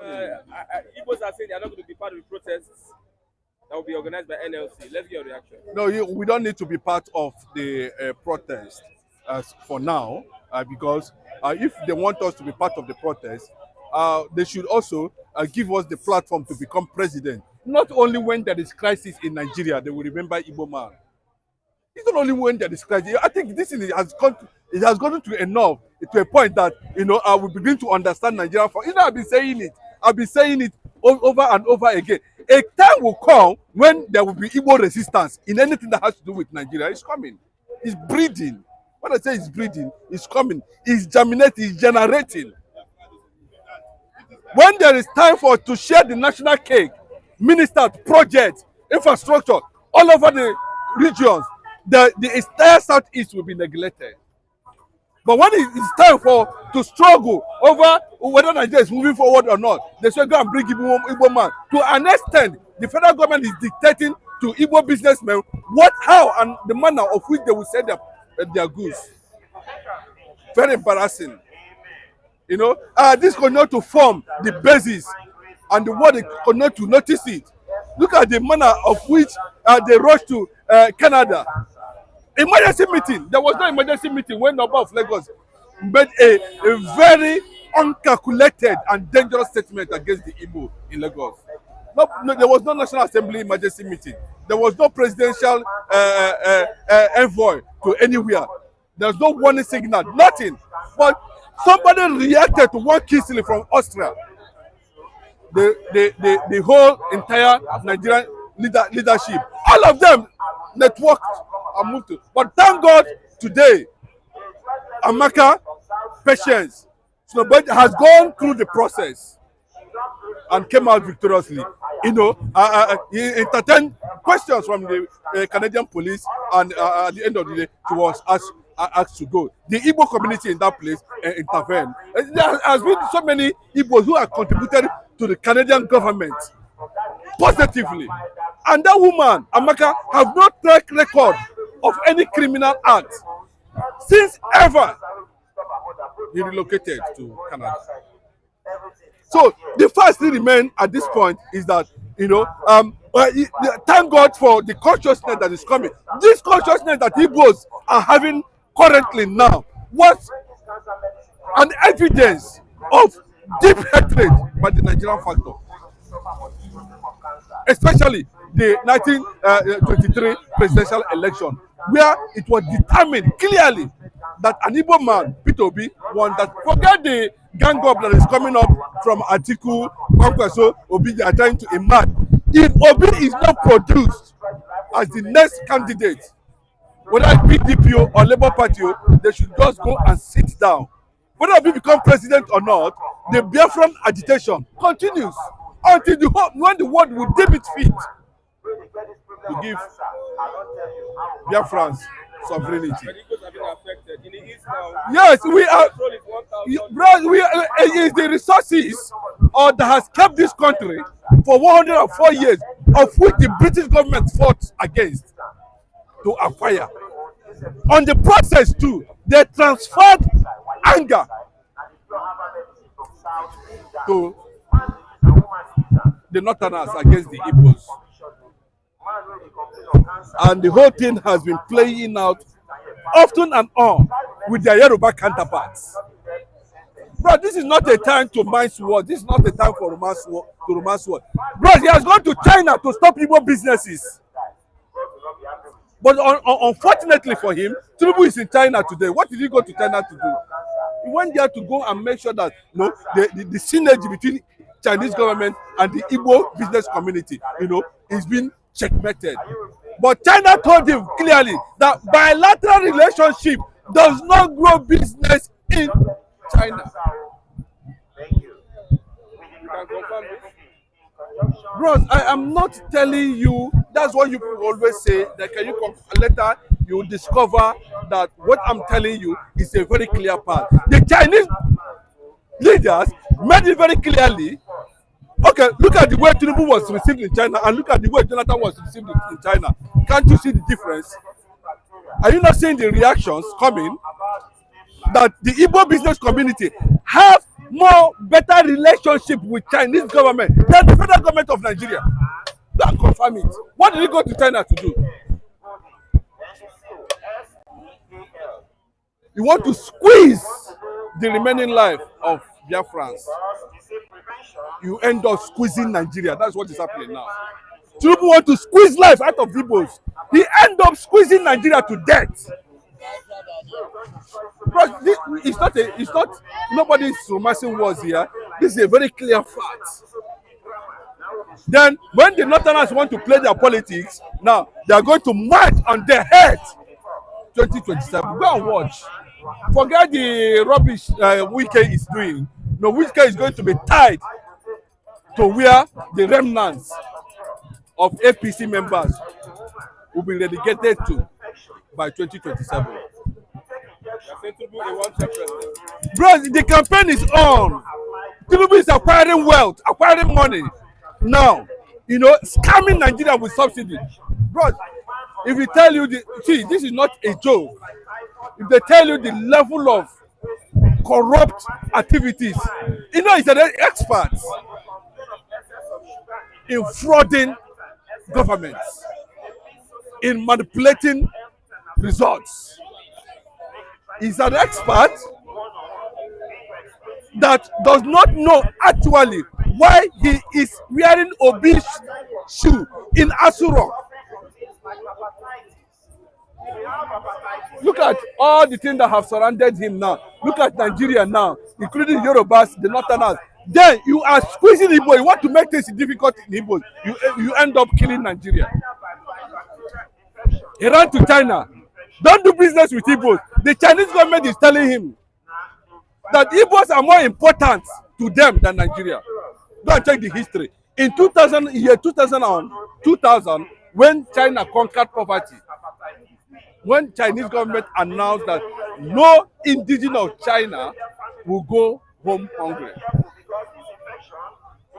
Igbos are saying they are not going to be part of the protests that will be organized by NLC. Let's get your reaction. No, we don't need to be part of the protest for now, because if they want us to be part of the protest, they should also give us the platform to become president. Not only when there is crisis in Nigeria, they will remember Igbo man. It's not only when there is crisis. I think this thing it has gotten to enough, to a point that I will begin to understand Nigeria. I've been saying it. I've been saying it over and over again. A time will come when there will be Igbo resistance in anything that has to do with Nigeria. It's coming. It's breeding. When I say it's breeding, it's coming. It's germinating. It's generating. When there is time to share the national cake, ministers, projects, infrastructure all over the regions, the entire southeast will be neglected. But when it's time to struggle over whether Nigeria is moving forward or not, they say go and bring Igbo man. To an extent, the federal government is dictating to Igbo businessmen what, how, and the manner of which they will sell their goods. Very embarrassing. This continue to form the basis, and the world continue to notice it. Look at the manner of which they rush to Canada. Emergency meeting. There was no emergency meeting when Oba of Lagos made a very uncalculated and dangerous statement against the Igbo in Lagos. No, there was no National Assembly emergency meeting. There was no presidential envoy to anywhere. There was no warning signal, nothing. But somebody reacted to one kissing from Austria. The whole entire Nigerian leadership, all of them networked and moved to. But thank God today, Amaka, Patience, Snowbird has gone through the process and came out victoriously. He entertained questions from the Canadian police, and at the end of the day, she was asked to go. The Igbo community in that place intervened. There has been so many Igbos who have contributed to the Canadian government positively. And that woman, Amaka, have no track record of any criminal act since ever he relocated to Canada. So the first thing remain at this point is that thank God for the consciousness that is coming. This consciousness that Igbos are having currently now was an evidence of deep hatred by the Nigerian factor, especially the 1923 presidential election, where it was determined clearly that an Igbo man, Peter Obi, won. That forget the gang up that is coming up from Atiku, Kwankwaso, Obi, they are trying to emerge. If Obi is not produced as the next candidate, whether it's PDP or Labour Party, they should just go and sit down. Whether Obi become president or not, the Biafran agitation continues until when the world will deem it fit to give Biafrans sovereignty. Yes, we are. It is the resources that has kept this country for 104 years, of which the British government fought against to acquire. On the process too, they transferred anger to the Northerners against the Igbos. And the whole thing has been playing out often and on with their Yoruba counterparts. Bro, this is not a time to mince words. This is not a time for romance words. Bro, he has gone to China to stop Igbo businesses. But unfortunately for him, Tinubu is in China today. What did he go to China to do? He went there to go and make sure that the synergy between Chinese government and the Igbo business community, is being checkmated. But China told him clearly that bilateral relationship does not grow business in China. Bros, I am not telling you. That's what you people always say. That can you come later? You will discover that what I'm telling you is a very clear path. The Chinese leaders made it very clearly. Okay, look at the way Tinubu was received in China and look at the way Jonathan was received in China. Can't you see the difference? Are you not seeing the reactions coming? that the Igbo business community have more better relationship with Chinese government than the federal government of Nigeria. Go and confirm it. What did he go to China to do? You want to squeeze the remaining life of Biafrans. You end up squeezing Nigeria. That's what is happening now. Tinubu want to squeeze life out of Igbos. He end up squeezing Nigeria to death. Bro, it's not, nobody's romancing words here. This is a very clear fact. Then, when the Northerners want to play their politics, now they are going to march on their head 2027. Go and watch. Forget the rubbish Wike is doing. No, Wike is going to be tied to where the remnants of APC members will be relegated to by 2027. Bro, the campaign is on. Tinubu is acquiring wealth, acquiring money. Now, you know, scamming Nigeria with subsidy. Bro, if we tell you, see, this is not a joke. If they tell you the level of corrupt activities, you know, he's an expert in frauding governments, in manipulating results. He's an expert that does not know actually why he is wearing Obi's shoe in Asuro. Look at all the things that have surrounded him now. Look at Nigeria now, including Yorubas, the Northerners. Then you are squeezing Igbo. You want to make things difficult in Igbo. You end up killing Nigeria. He ran to China. Don't do business with Igbos. The Chinese government is telling him that Igbos are more important to them than Nigeria. Go and check the history. In 2000, when China conquered poverty, when Chinese government announced that no indigenous of China will go home hungry,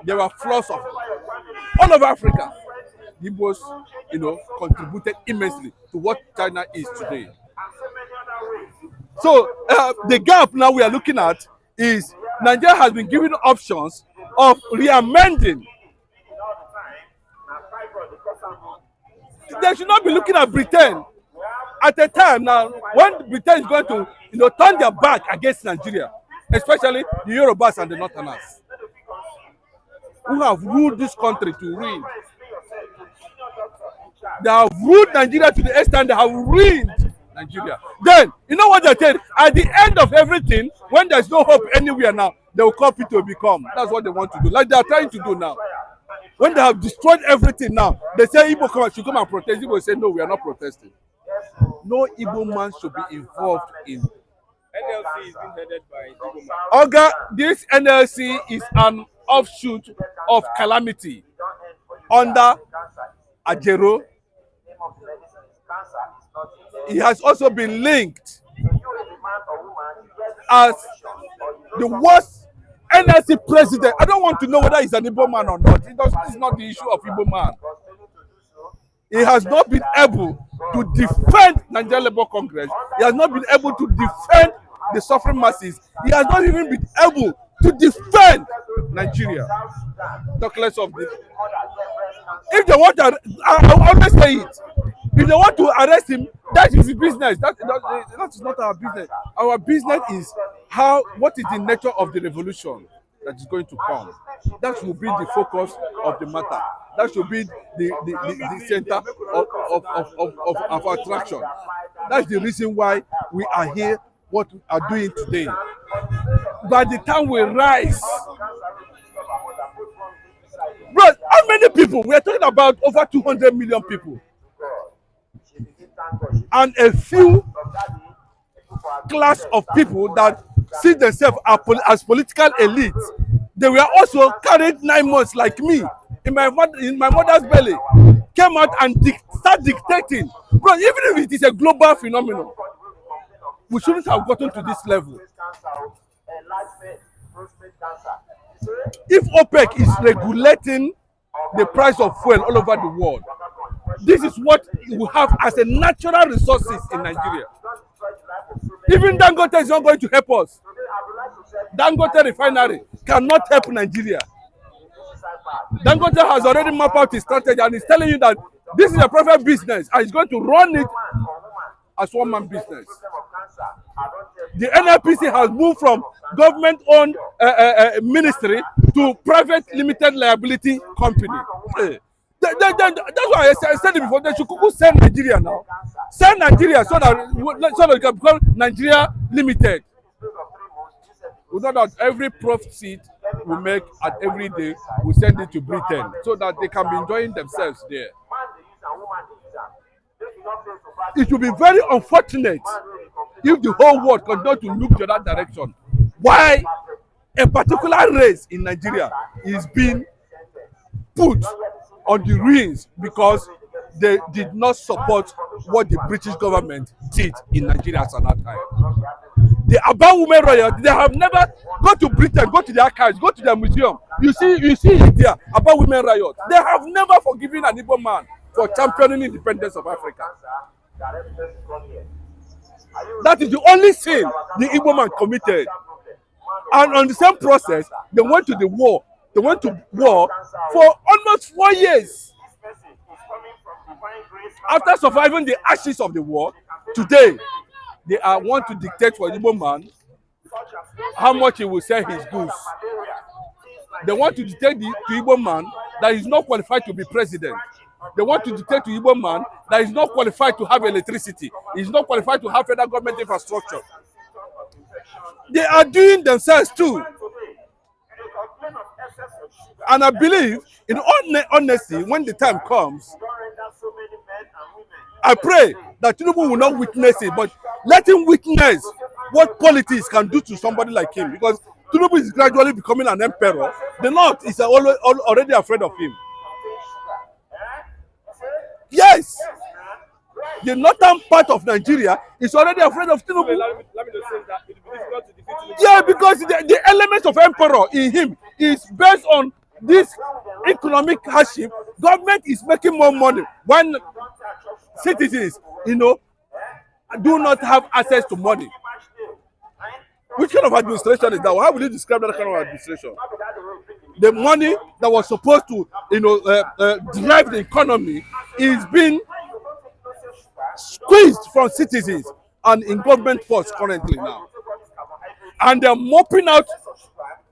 there were floods of all over Africa. Igbos, you know, contributed immensely to what China is today. So the gap now we are looking at is Nigeria has been given options of re-amending. They should not be looking at Britain at a time now when Britain is going to, you know, turn their back against Nigeria, especially the Yorubas and the Northerners, who have ruled this country to ruin. They have ruled Nigeria to the extent they have ruined Nigeria. Then, you know what they said? At the end of everything, when there's no hope anywhere now, they will call people to become. That's what they want to do. Like they are trying to do now. When they have destroyed everything now, they say Igbo should come and protest. Igbo say, no, we are not protesting. No Igbo man should be involved in. NLC is being headed by Igbo man. Oga, this NLC is an offshoot of Calamity under Ajero. He has also been linked as the worst NLC president. I don't want to know whether he's an Igbo man or not. It's not the issue of Igbo man. He has not been able to defend Nigeria Labour Congress. He has not been able to defend the suffering masses. He has not even been able to defend Nigeria. Talk less of this. If they want to, I always say it. If they want to arrest him, that is his business. That is not our business. Our business is what is the nature of the revolution that is going to come. That should be the focus of the matter. That should be the center of our attraction. That's the reason why we are here, what we are doing today. By the time we rise, bro, how many people? We are talking about over 200 million people. And a few class of people that see themselves as political elites. They were also carried 9 months like me in my mother's belly, came out and start dictating. Bro, even if it is a global phenomenon, we shouldn't have gotten to this level. If OPEC is regulating the price of fuel all over the world, this is what we have as a natural resources in Nigeria. Even Dangote is not going to help us. Dangote refinery cannot help Nigeria. Dangote has already mapped out his strategy and is telling you that this is a private business and he's going to run it as one-man business. The NLPC has moved from government-owned ministry to private limited liability company. That's why I said it before. They should sell Nigeria now. Sell Nigeria so that it can become Nigeria Limited. We know that every profit we make at every day, we send it to Britain so that they can be enjoying themselves there. It will be very unfortunate if the whole world continue to look the other direction. Why a particular race in Nigeria is being put on the ruins because they did not support what the British government did in Nigeria at that time. The Aba women riot, they have never go to Britain, go to the archives, go to their museum. You see it there, Aba women riot. They have never forgiven an Igbo man for championing independence of Africa. That is the only sin the Igbo man committed. And on the same process, they went to the war. They went to war for almost 4 years. After surviving the ashes of the war, today they want to dictate for the Igbo man how much he will sell his goods. They want to dictate to Igbo man that he is not qualified to be president. They want to dictate to Igbo man that he is not qualified to have electricity. He is not qualified to have federal government infrastructure. They are doing themselves too. And I believe, in honesty, when the time comes, I pray that Tinubu will not witness it, but let him witness what politics can do to somebody like him. Because Tinubu is gradually becoming an emperor. The North is already afraid of him. Yes, the northern part of Nigeria is already afraid of Tinubu. Yeah, because the element of emperor in him is based on this economic hardship. Government is making more money when citizens, do not have access to money. Which kind of administration is that? How will you describe that kind of administration? The money that was supposed to, drive the economy is being squeezed from citizens and in government posts currently now. And they're mopping out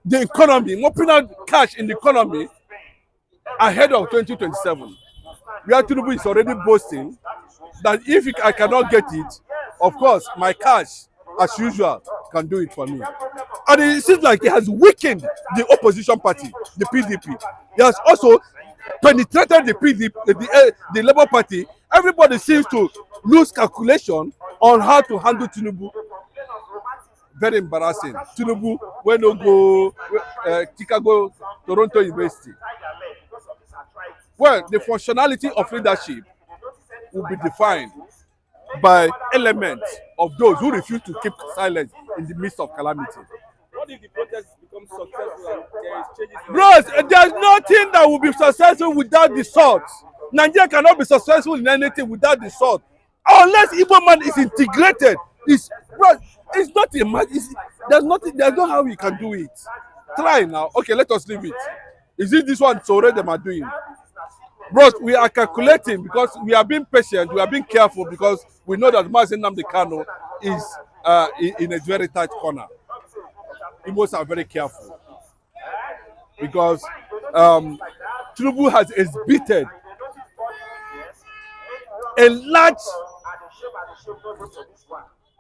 the economy, mopping out cash in the economy ahead of 2027. Where Tinubu is already boasting that if I cannot get it, of course, my cash, as usual, can do it for me. And it seems like he has weakened the opposition party, the PDP. He has also penetrated the PDP, the Labour Party. Everybody seems to lose calculation on how to handle Tinubu. Very embarrassing. Tinubu, when no go Chicago, Toronto University. Well, the functionality of leadership will be defined by elements of those who refuse to keep silent in the midst of calamity. What if the protest becomes successful and there is changes? Bros, there's nothing that will be successful without the sword. Nigeria cannot be successful in anything without the sword. Unless Igbo man is integrated, it's not there's no how we can do it. Try now. Okay, let us leave it. Is it this one Sore them are doing? Bros, we are calculating because we are being patient, we are being careful because we know that Mazi Nnamdi Kanu is in a very tight corner. Igbos are very careful because Tinubu has exhibited a large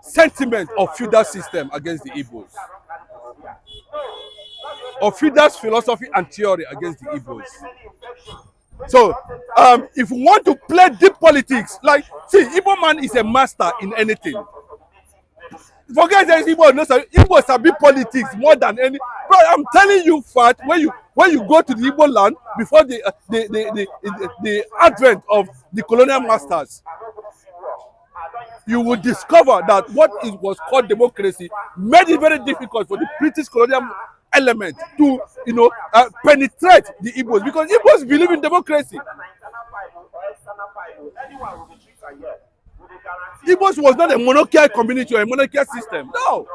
sentiment of feudal system against the Igbos, of feudal philosophy and theory against the Igbos. So, if we want to play deep politics, like, see, Igbo man is a master in anything. Forget that Igbo sabi politics more than any. Bro, I'm telling you, fact, when you go to the Igbo land before the advent of the colonial masters, you will discover that what was called democracy made it very difficult for the British colonial element to penetrate the Igbos, because Igbos believe in democracy. Igbos was not a monarchical community or a monarchical system. No.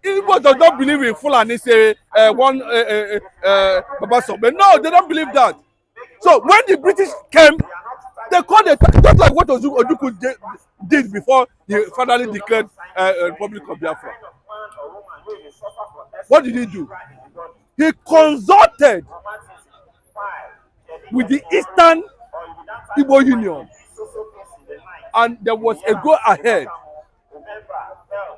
Igbo does not believe in Fulani say one Baba Sobe. No, they don't believe that. So when the British came, they called it just like what Ojukwu did before he finally declared Republic of Biafra. What did he do? He consulted with the Eastern Igbo Union, and there was a go ahead,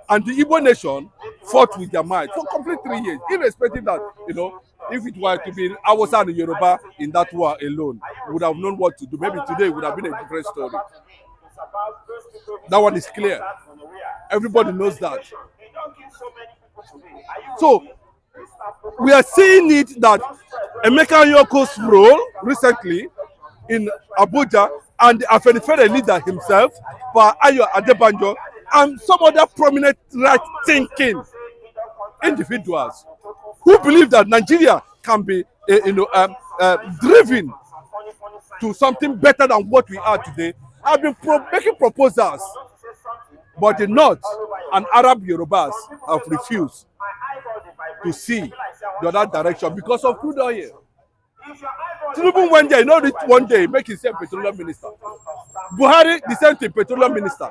and the Igbo nation fought with their might for complete 3 years, irrespective that, you know, if it were to be Hausa and Yoruba in that war alone, we would have known what to do. Maybe today it would have been a different story. That one is clear. Everybody knows that. So we are seeing it that Emeka Yoko's role recently in Abuja and the Afenifere leader himself, Pa Ayo Adebanjo, and some other prominent right-thinking individuals who believe that Nigeria can be, driven to something better than what we are today, have been making proposals, but the North and Arab Yorubas have refused to see the other direction because of crude oil. Tinubu went there, you know, one day make himself petroleum minister. Buhari, the same thing, petroleum minister.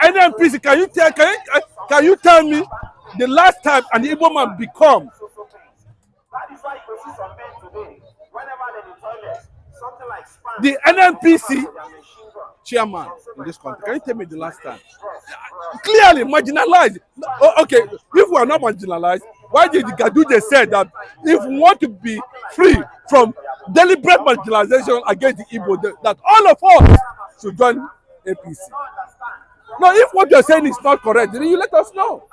NNPC, can you tell me the last time an Igbo man become the NNPC chairman in this country? Can you tell me the last time? Clearly marginalized. Oh, okay, if we are not marginalized, why did Gaduje say that if we want to be free from deliberate marginalization against the Igbo, that all of us should join APC? Now, if what you're saying is not correct, then you let us know.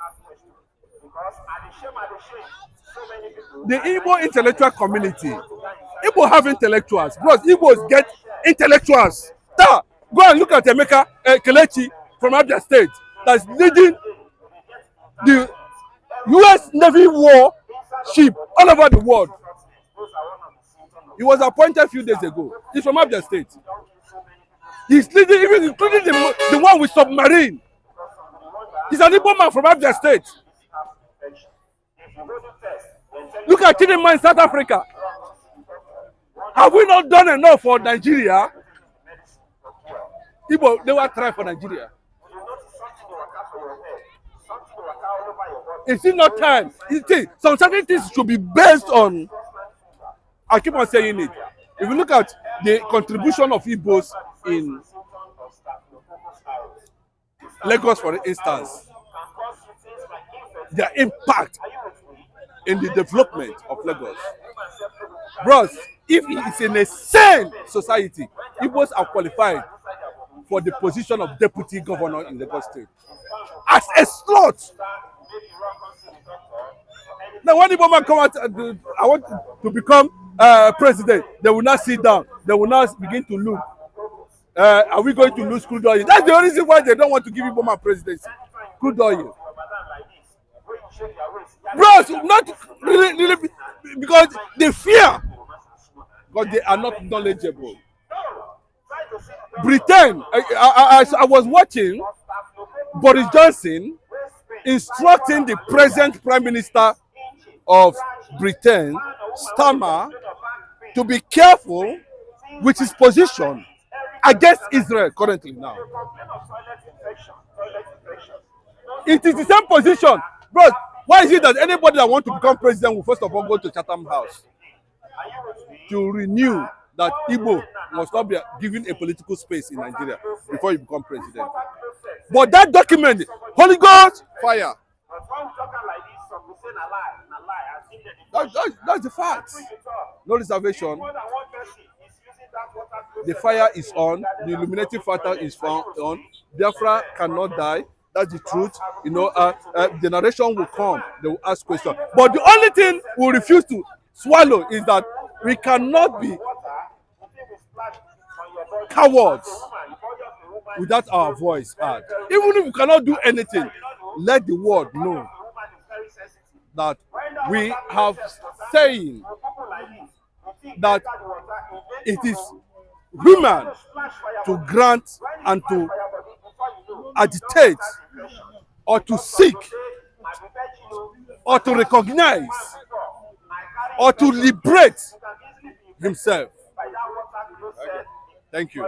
The Igbo intellectual community, Igbo have intellectuals, because Igbos get intellectuals. Go and look at Emeka Kelechi from Abia State that's leading the US Navy war ship all over the world. He was appointed a few days ago. He's from Abia State. He's leading, even including the one with submarine. He's an Igbo man from Abia State. Look at Tinubu'S in South Africa. Have we not done enough for Nigeria? Igbo, they were trying for Nigeria. Is it not time? Some certain things should be based on. I keep on saying it. If you look at the contribution of Igbos in Lagos, for instance, their impact in the development of Lagos. Bros, if it's in a sane society, Igbos are qualified for the position of deputy governor in Lagos State as a slot. Now, when the woman come out, I want to become president, they will not sit down. They will not begin to look. Are we going to lose crude oil? That's the only reason why they don't want to give woman presidency. Crude oil. Bros, not really, because they fear, because they are not knowledgeable. Britain, I was watching Boris Johnson instructing the present Prime Minister of Britain, Starmer, to be careful with his position against Israel currently now. It is the same position. Bro, why is it that anybody that wants to become president will first of all go to Chatham House to renew that Igbo must not be given a political space in Nigeria before you become president? But that document, Holy Ghost, fire. That's the fact. No reservation. The fire is on. The illuminating factor is on. Biafra cannot die. That's the truth. You know, generation will come. They will ask questions. But the only thing we refuse to swallow is that we cannot be cowards without our voice heard. Even if we cannot do anything, let the world know that we have saying that it is women to grant and to agitate or to seek or to recognize or to liberate himself. Thank you.